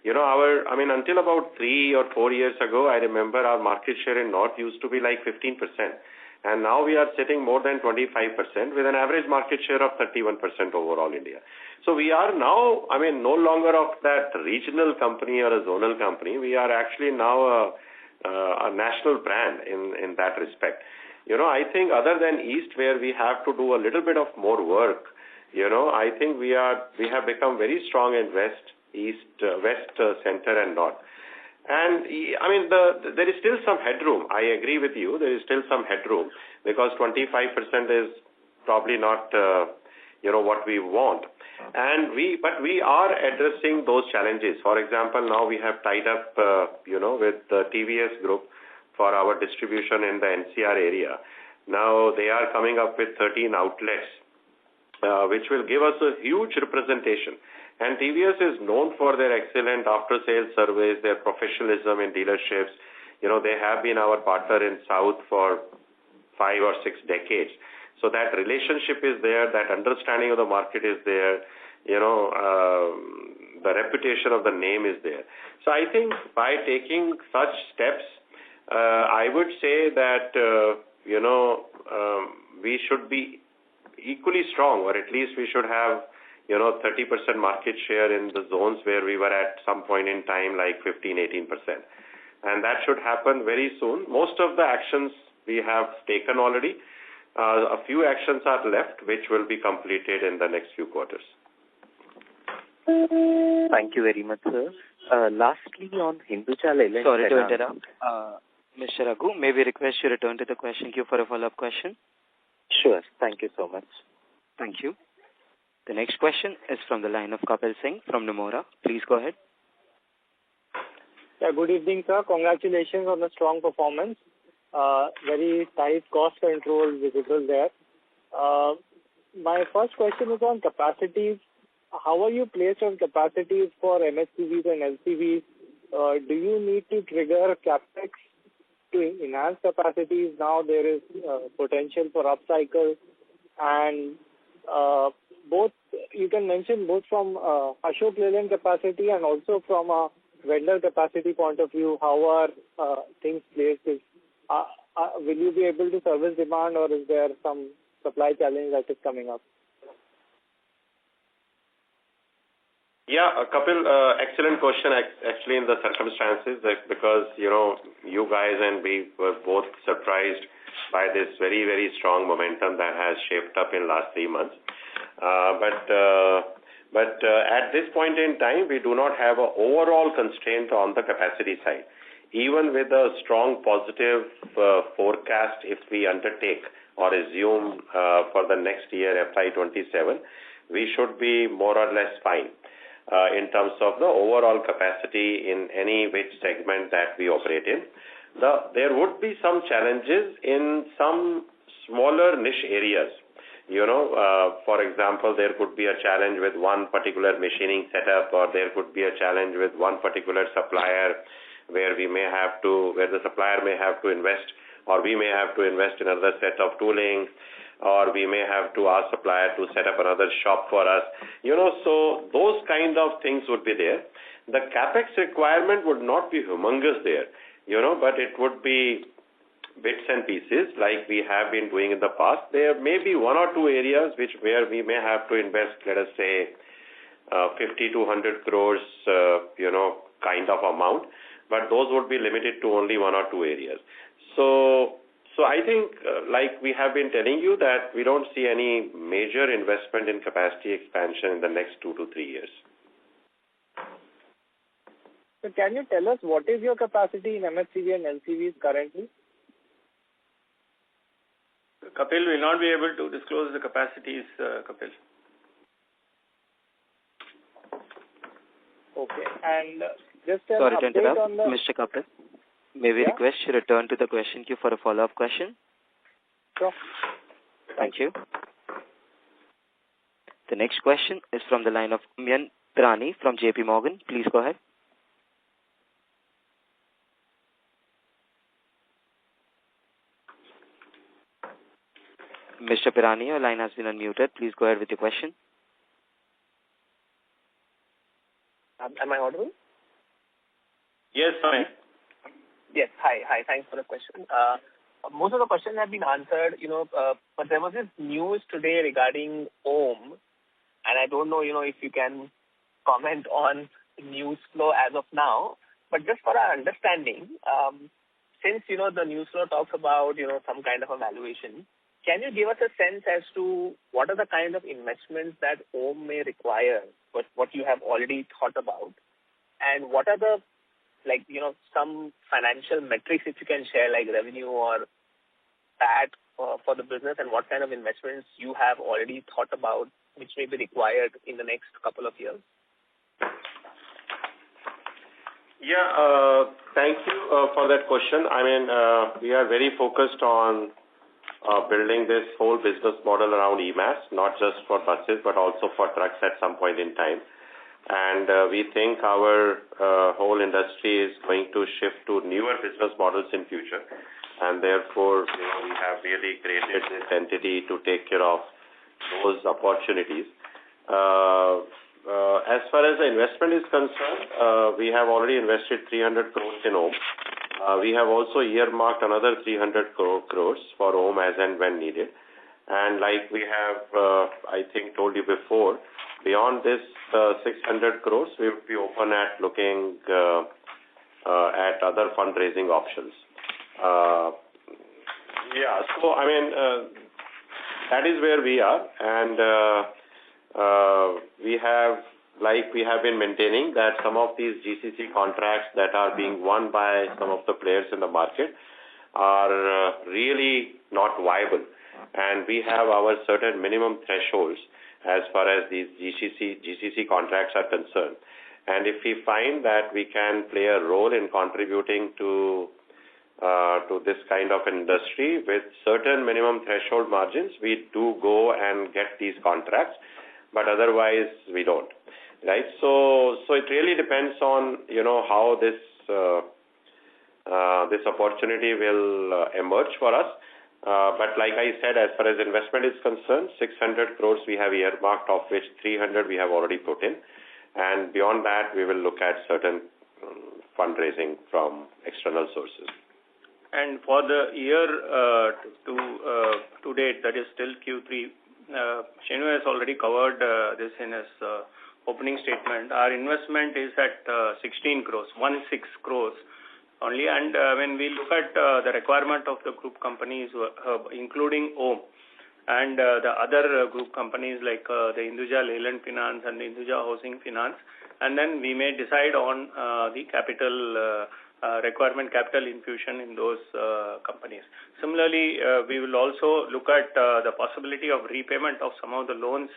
Until about 3 or 4 years ago, I remember our market share in North used to be like 15%. And now we are sitting more than 25% with an average market share of 31% overall India. So we are now, no longer of that regional company or a zonal company. We are actually now a national brand in that respect. I think other than East, where we have to do a little bit of more work, I think we have become very strong in West, East, West, Center, and North. And there is still some headroom. I agree with you. There is still some headroom, because 25% is probably not, what we want. But we are addressing those challenges. For example, now we have tied up, with the TVS Group for our distribution in the NCR area. Now they are coming up with 13 outlets, which will give us a huge representation. And TVS is known for their excellent after-sales service, their professionalism in dealerships. They have been our partner in South for 5 or 6 decades. So that relationship is there, that understanding of the market is there. the reputation of the name is there. So I think by taking such steps, I would say that, we should be equally strong, or at least we should have, 30% market share in the zones where we were at some point in time, like 15-18%. And that should happen very soon. Most of the actions we have taken already. A few actions are left, which will be completed in the next few quarters. Thank you very much, sir. Lastly, on Hinduja Leyland. Sorry to interrupt. Mr. Raghu, may we request you return to the question queue for a follow-up question? Sure. Thank you so much. Thank you. The next question is from the line of Kapil Singh from Nomura. Please go ahead. Yeah, good evening, sir. Congratulations on the strong performance. Very tight cost control visible there. My first question is on capacities. How are you placed on capacities for MHCVs and LCVs? Do you need to trigger capex to enhance capacities? Now there is potential for upcycle, and both you can mention both from Ashok Leyland capacity and also from a vendor capacity point of view. How are things placed? Will you be able to service demand, or is there some supply challenge that is coming up? Yeah, Kapil, excellent question actually in the circumstances, because, you guys and we were both surprised by this very, very strong momentum that has shaped up in last 3 months. But at this point in time, we do not have an overall constraint on the capacity side. Even with a strong positive forecast, if we undertake or assume for the next year, FY27, we should be more or less fine in terms of the overall capacity in any which segment that we operate in. There would be some challenges in some smaller niche areas. For example, there could be a challenge with one particular machining setup, or there could be a challenge with one particular supplier where the supplier may have to invest, or we may have to invest in another set of tooling, or we may have to ask supplier to set up another shop for us. So those kind of things would be there. The capex requirement would not be humongous there, but it would be bits and pieces like we have been doing in the past. There may be 1 or 2 areas where we may have to invest, let us say, 50 to 100 crores, kind of amount, but those would be limited to only 1 or 2 areas. So I think, like we have been telling you, that we don't see any major investment in capacity expansion in the next 2 to 3 years. So can you tell us what is your capacity in MHCV and LCVs currently? Kapil will not be able to disclose the capacities, Kapil. Okay, and just an Sorry to update interrupt, on the... Mr. Kapil. May we request you return to the question queue for a follow-up question? Sure. Thank you. The next question is from the line of Myan Pirani from JP Morgan. Please go ahead. Mr. Pirani, your line has been unmuted. Please go ahead with your question. Am I audible? Yes, fine. Yes. Hi. Thanks for the question. Most of the questions have been answered, but there was this news today regarding OHM, and I don't know, if you can comment on news flow as of now, but just for our understanding, since, the news flow talks about, some kind of evaluation, can you give us a sense as to what are the kind of investments that OHM may require, what you have already thought about, and what are the, some financial metrics if you can share, like revenue or PAT for the business, and what kind of investments you have already thought about which may be required in the next couple of years? Yeah, thank you for that question. I mean, we are very focused on building this whole business model around EMAS, not just for buses, but also for trucks at some point in time. And we think our whole industry is going to shift to newer business models in future. And therefore, we have really created this entity to take care of those opportunities. as far as the investment is concerned, we have already invested 300 crores in OHM. We have also earmarked another 300 crores for OHM as and when needed. And like we have, I think, told you before, beyond this 600 crores, we will be open at looking at other fundraising options. So I mean, that is where we are, and we have been maintaining that some of these GCC contracts that are being won by some of the players in the market are really not viable, and we have our certain minimum thresholds as far as these GCC contracts are concerned. And if we find that we can play a role in contributing to this kind of industry with certain minimum threshold margins, we do go and get these contracts, but otherwise we don't, right? So it really depends on, how this opportunity will emerge for us. But like I said, as far as investment is concerned, 600 crores we have earmarked, of which 300 we have already put in. And beyond that, we will look at certain fundraising from external sources. And for the year to date, that is still Q3, Shenu has already covered this in his opening statement. Our investment is at 16 crores, 16 crores only. And when we look at the requirement of the group companies, including OHM, and the other group companies like the Hinduja Leyland Finance and the Hinduja Housing Finance, and then we may decide on the capital requirement, capital infusion in those companies. Similarly, we will also look at the possibility of repayment of some of the loans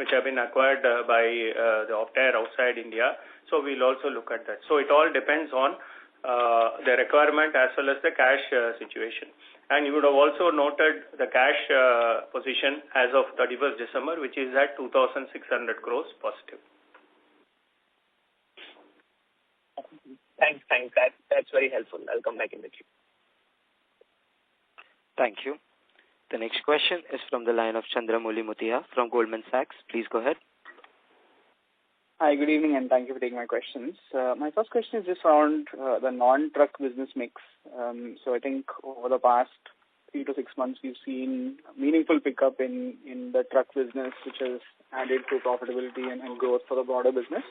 which have been acquired by the Optare outside India. So we'll also look at that. So it all depends on the requirement as well as the cash situation. And you would have also noted the cash position as of 31st December, which is at 2,600 crores positive. Thanks. That's very helpful. I'll come back in the queue. Thank you. The next question is from the line of Chandramouli Muthiah from Goldman Sachs. Please go ahead. Hi, good evening, and thank you for taking my questions. My first question is just around the non-truck business mix. So I think over the past 3 to 6 months, we've seen meaningful pickup in the truck business, which has added to profitability and growth for the broader business.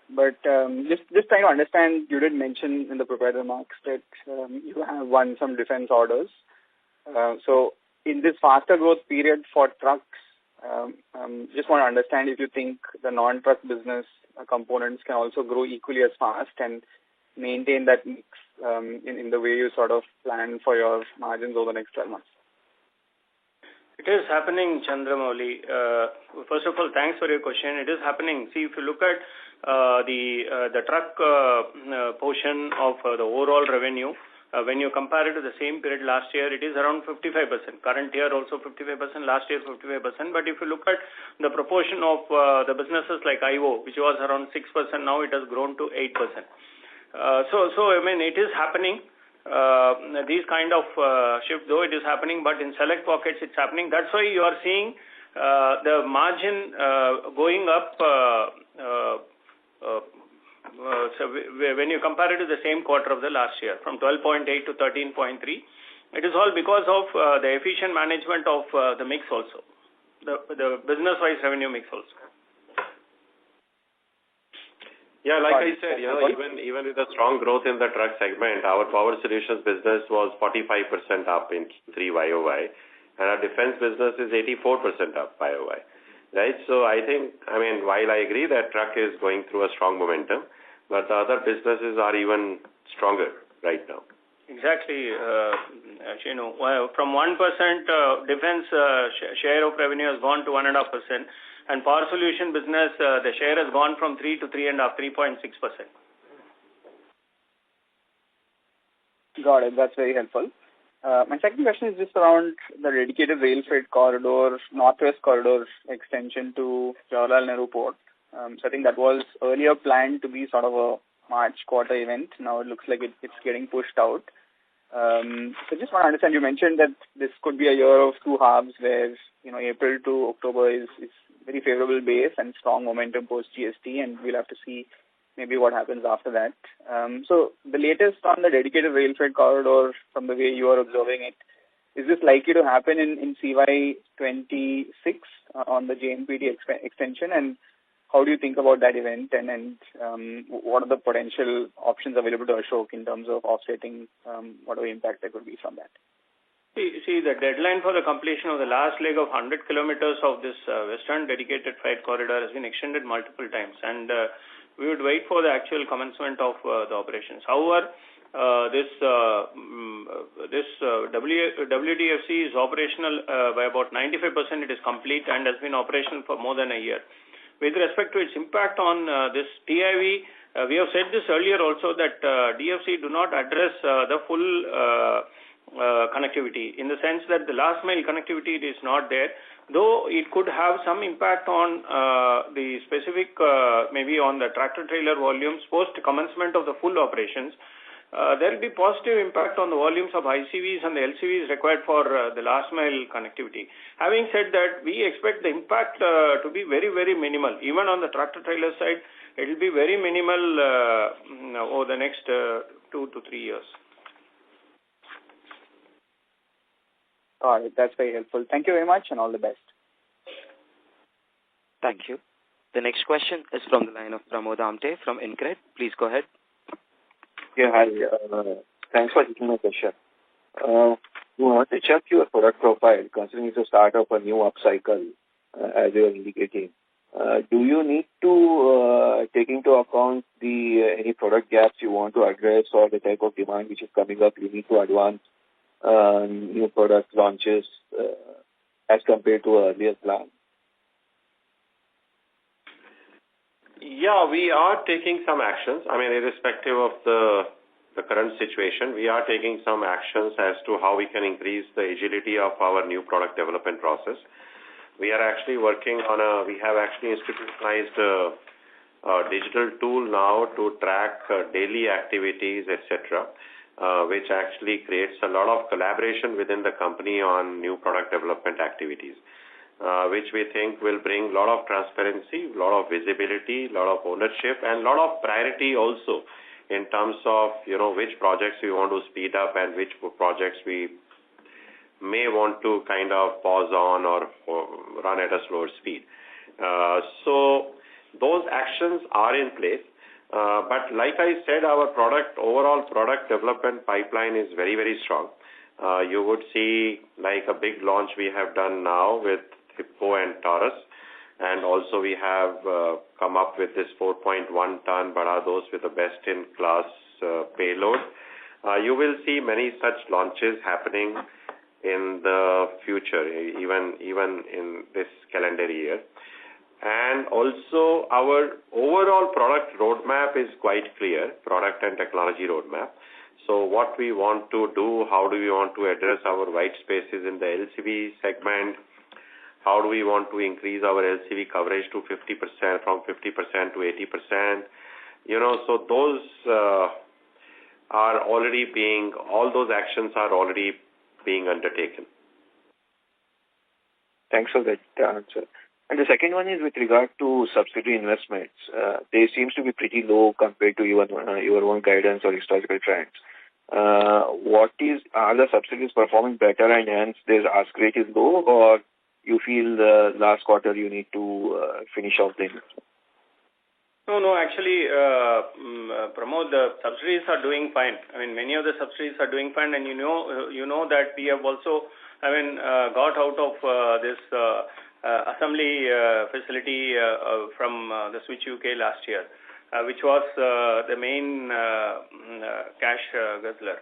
But just trying to understand, you did mention in the prepared remarks that you have won some defense orders. So in this faster growth period for trucks, just want to understand if you think the non-truck business components can also grow equally as fast and maintain that mix in the way you sort of plan for your margins over the next 12 months. It is happening, Chandramouli. First of all, thanks for your question. It is happening. See, if you look at the truck portion of the overall revenue, when you compare it to the same period last year, it is around 55%. Current year also 55%, last year 55%. But if you look at the proportion of the businesses like IO, which was around 6%, now it has grown to 8%. So I mean, it is happening. These kind of shift, though it is happening, but in select pockets it's happening. That's why you are seeing the margin going up. So when you compare it to the same quarter of the last year, from 12.8 to 13.3, it is all because of the efficient management of the mix also, the business-wise revenue mix also. Yeah, like I said, even with the strong growth in the truck segment, our power solutions business was 45% up in Q3 YOY, and our defense business is 84% up YOY. Right? So I think, while I agree that truck is going through a strong momentum, but the other businesses are even stronger right now. Exactly. From 1% defense share of revenue has gone to 1.5%, and power solution business, the share has gone from 3 to 3.5, 3.6%. Got it. That's very helpful. My second question is just around the dedicated rail freight corridor, Northwest Corridor extension to Jawaharlal Nehru Port. So I think that was earlier planned to be sort of a March quarter event. Now it looks like it's getting pushed out. So just want to understand, you mentioned that this could be a year of two halves where, April to October is very favorable base and strong momentum post GST, and we'll have to see maybe what happens after that. So the latest on the dedicated rail freight corridor, from the way you are observing it, is this likely to happen in CY26 on the JNPT extension? And how do you think about that event? And what are the potential options available to Ashok in terms of offsetting whatever impact there could be from that? See, the deadline for the completion of the last leg of 100 kilometers of this western dedicated freight corridor has been extended multiple times, and we would wait for the actual commencement of the operations. However, this WDFC is operational by about 95%. It is complete and has been operational for more than a year. With respect to its impact on this TIV, we have said this earlier also that DFC do not address the full connectivity, in the sense that the last mile connectivity is not there, though it could have some impact on the specific, maybe on the tractor trailer volumes post commencement of the full operations. There will be positive impact on the volumes of ICVs and the LCVs required for the last mile connectivity. Having said that, we expect the impact to be very, very minimal. Even on the tractor trailer side, it will be very minimal over the next 2 to 3 years. All right, that's very helpful. Thank you very much, and all the best. Thank you. The next question is from the line of Pramod Amte from InCred. Please go ahead. Yeah, hi. Thanks for taking my question. We want to check your product profile, considering it's the start of a new upcycle, as you are indicating. Do you need to take into account any product gaps you want to address, or the type of demand which is coming up? You need to advance new product launches as compared to earlier plan? Yeah, we are taking some actions. I mean, irrespective of the current situation, we are taking some actions as to how we can increase the agility of our new product development process. We are actually working on we have actually institutionalized a digital tool now to track daily activities, etc., which actually creates a lot of collaboration within the company on new product development activities, which we think will bring a lot of transparency, a lot of visibility, a lot of ownership, and a lot of priority also in terms of, which projects we want to speed up and which projects we may want to kind of pause on or run at a slower speed. So those actions are in place. But like I said, our overall product development pipeline is very, very strong. You would see like a big launch we have done now with Hippo and Taurus, and also we have come up with this 4.1 ton Badados with the best-in-class payload. You will see many such launches happening in the future, even in this calendar year. And also our overall product roadmap is quite clear, product and technology roadmap. So what we want to do, how do we want to address our white spaces in the LCV segment, how do we want to increase our LCV coverage to 50%, from 50% to 80%, so those all those actions are already being undertaken. Thanks for that answer. And the second one is with regard to subsidiary investments. They seems to be pretty low compared to your own guidance or historical trends. Are the subsidiaries performing better and hence their ask rate is low, or you feel the last quarter you need to finish off the investment? No, actually, Pramod, the subsidiaries are doing fine. I mean, many of the subsidiaries are doing fine, and you know that we have also, got out of this assembly facility from the Switch UK last year, which was the main cash guzzler.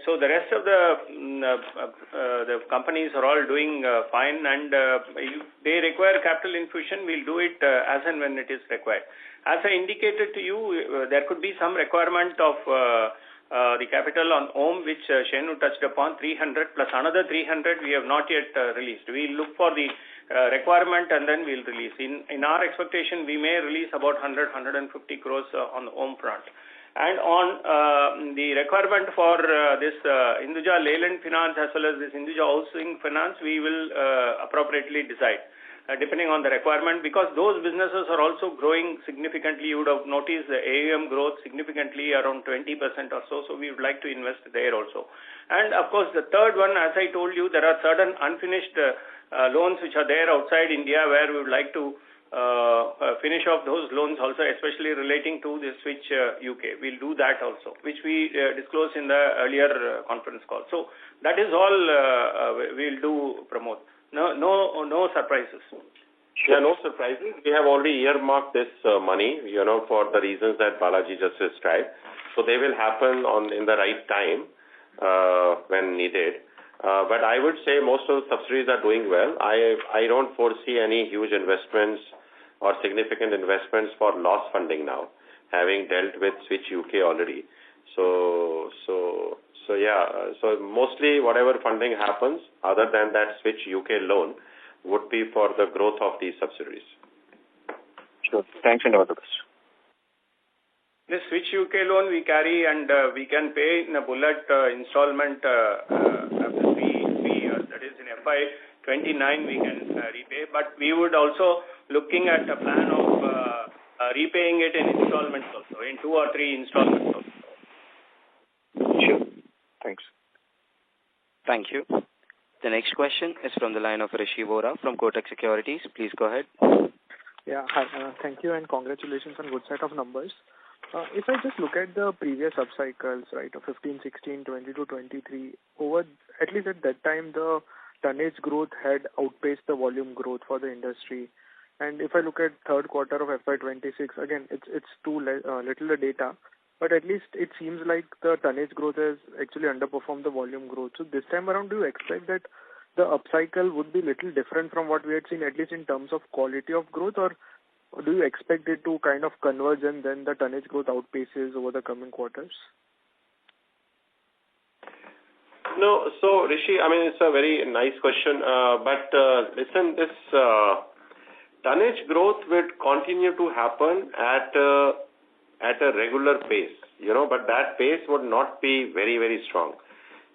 So the rest of the companies are all doing fine, and if they require capital infusion, we'll do it as and when it is required. As I indicated to you, there could be some requirement of the capital on OHM, which Shenu touched upon, 300 plus another 300 we have not yet released. We'll look for the requirement and then we'll release. In our expectation, we may release about 100-150 crores on the OHM front. And on the requirement for this Hinduja Leyland Finance as well as this Hinduja Housing Finance, we will appropriately decide. depending on the requirement, because those businesses are also growing significantly. You would have noticed the AUM growth significantly around 20% or so. So we would like to invest there also. And of course, the third one, as I told you, there are certain unfinished loans which are there outside India where we would like to finish off those loans also, especially relating to the Switch UK. We'll do that also, which we disclosed in the earlier conference call. So that is all we'll do, Pramod. No surprises. Yeah, no surprises. We have already earmarked this money, for the reasons that Balaji just described. So they will happen in the right time when needed. But I would say most of the subsidiaries are doing well. I don't foresee any huge investments or significant investments for loss funding now, having dealt with Switch UK already. So mostly whatever funding happens, other than that Switch UK loan, would be for the growth of these subsidiaries. Sure. Thanks and all the best. This Switch UK loan we carry and we can pay in a bullet installment after 3 years. That is in FY2029 we can repay. But we would also looking at a plan of repaying it in installments also, in 2 or 3 installments also. Sure. Thanks. Thank you. The next question is from the line of Rishi Vora from Kotak Securities. Please go ahead. Yeah, hi. Thank you and congratulations on good set of numbers. If I just look at the previous upcycles, right, of 15, 16, 22, 23, over at least at that time, the tonnage growth had outpaced the volume growth for the industry. And if I look at third quarter of FY26, again, it's too little the data, but at least it seems like the tonnage growth has actually underperformed the volume growth. So this time around, do you expect that the upcycle would be little different from what we had seen, at least in terms of quality of growth, or do you expect it to kind of converge and then the tonnage growth outpaces over the coming quarters? No, so Rishi, I mean, it's a very nice question. But listen, this tonnage growth will continue to happen at a regular pace, but that pace would not be very, very strong,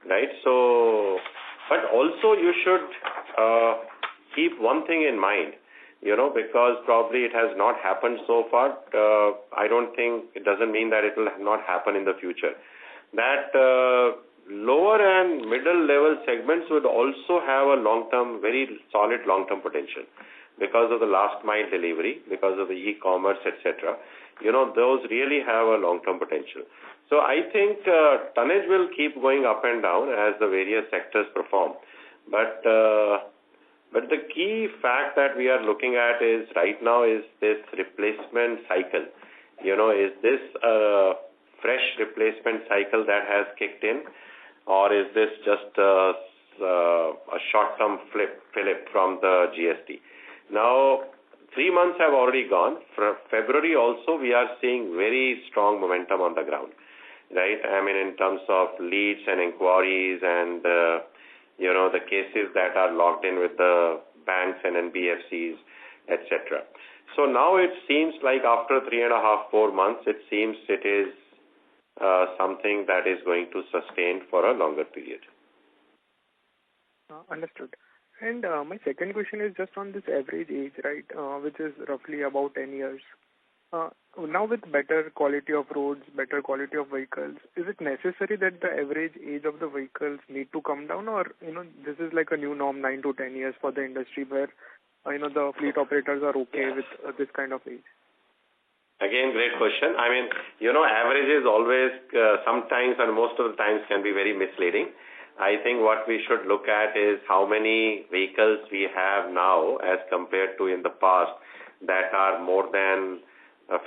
right? So, but also you should keep one thing in mind, because probably it has not happened so far. I don't think it doesn't mean that it will not happen in the future. That lower and middle level segments would also have a long-term, very solid long-term potential because of the last mile delivery, because of the e-commerce, etc. Those really have a long-term potential. So I think tonnage will keep going up and down as the various sectors perform. But the key fact that we are looking at is right now is this replacement cycle. Is this a fresh replacement cycle that has kicked in, or is this just a short-term flip from the GST? Now, 3 months have already gone. For February also, we are seeing very strong momentum on the ground, right? I mean, in terms of leads and inquiries and the cases that are logged in with the banks and NBFCs, etc. So now it seems like after 3.5, 4 months, it seems it is something that is going to sustain for a longer period. Understood. And my second question is just on this average age, right, which is roughly about 10 years. Now with better quality of roads, better quality of vehicles, is it necessary that the average age of the vehicles need to come down, or this is like a new norm, 9 to 10 years for the industry where the fleet operators are okay with this kind of age? Again, great question. I mean, average is always sometimes and most of the times can be very misleading. I think what we should look at is how many vehicles we have now as compared to in the past that are more than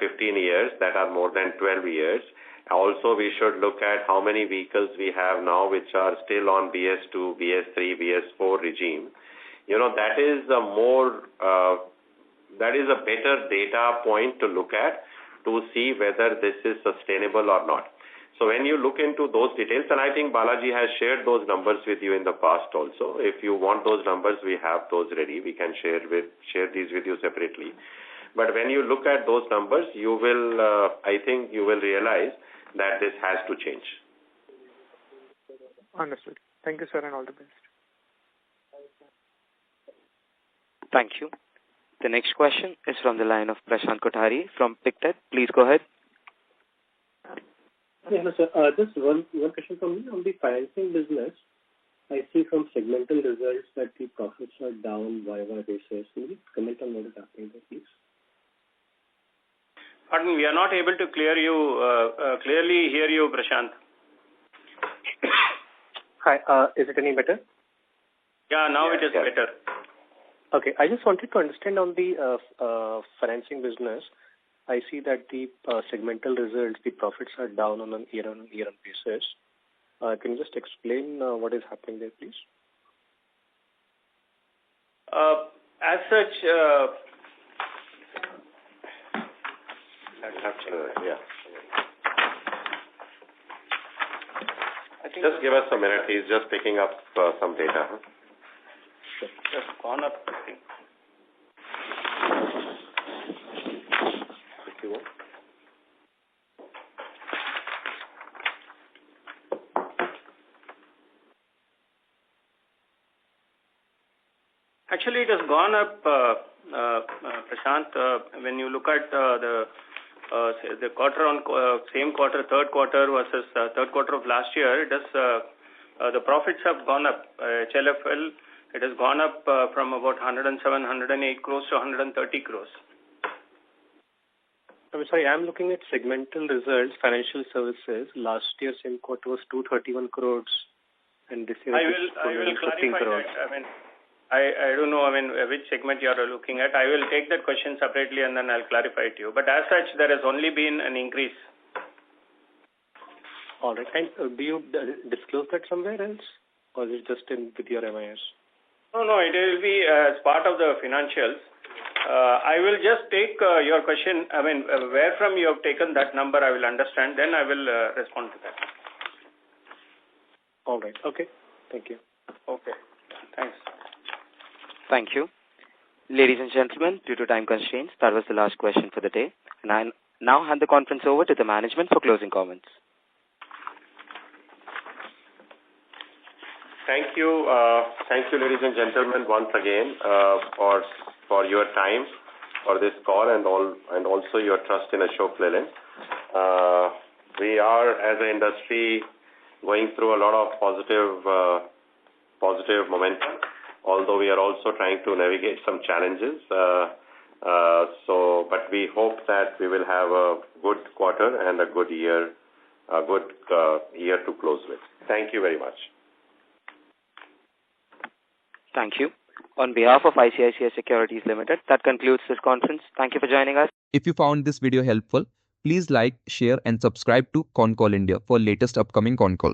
15 years, that are more than 12 years. Also, we should look at how many vehicles we have now which are still on BS2, BS3, BS4 regime. That is a better data point to look at to see whether this is sustainable or not. So when you look into those details, and I think Balaji has shared those numbers with you in the past also. If you want those numbers, we have those ready. We can share these with you separately. But when you look at those numbers, you will, I think you will realize that this has to change. Understood. Thank you, sir, and all the best. Thank you. The next question is from the line of Prashant Kothari from Pictet. Please go ahead. Hello, sir. Just one question from me on the financing business. I see from segmental results that the profits are down YY basis. Can you comment on what is happening there, please? Pardon, we are not able to clearly hear you, Prashant. Hi, is it any better? Yeah, now it is better. Okay, I just wanted to understand on the financing business. I see that the segmental results, the profits are down on a year-on-year basis. Can you just explain what is happening there, please? As such, Just give us a minute. He's just picking up some data. Sure. Just gone up. Actually, it has gone up, Prashant. When you look at the quarter on same quarter, third quarter versus third quarter of last year, it has the profits have gone up. HLFL, it has gone up from about 107, 108 crores to 130 crores. I'm sorry, I'm looking at segmental results, financial services. Last year, same quarter was 231 crores, and this year I will clarify crores. that. I don't know, which segment you are looking at. I will take that question separately and then I'll clarify it to you. But as such, there has only been an increase. All right. And do you disclose that somewhere else? Or is it just with your MIS? No, it will be as part of the financials. I will just take your question. Where from you have taken that number, I will understand. Then I will respond to that. All right. Okay. Thank you. Okay. Thanks. Thank you. Ladies and gentlemen, due to time constraints, that was the last question for the day. And I now hand the conference over to the management for closing comments. Thank you, ladies and gentlemen, once again for your time for this call and also your trust in Ashok Leyland. We are, as an industry, going through a lot of positive momentum, although we are also trying to navigate some challenges. But we hope that we will have a good quarter and a good year to close with. Thank you very much. Thank you. On behalf of ICICI Securities Limited, that concludes this conference. Thank you for joining us. If you found this video helpful, please like, share and subscribe to Concall India for latest upcoming Concall.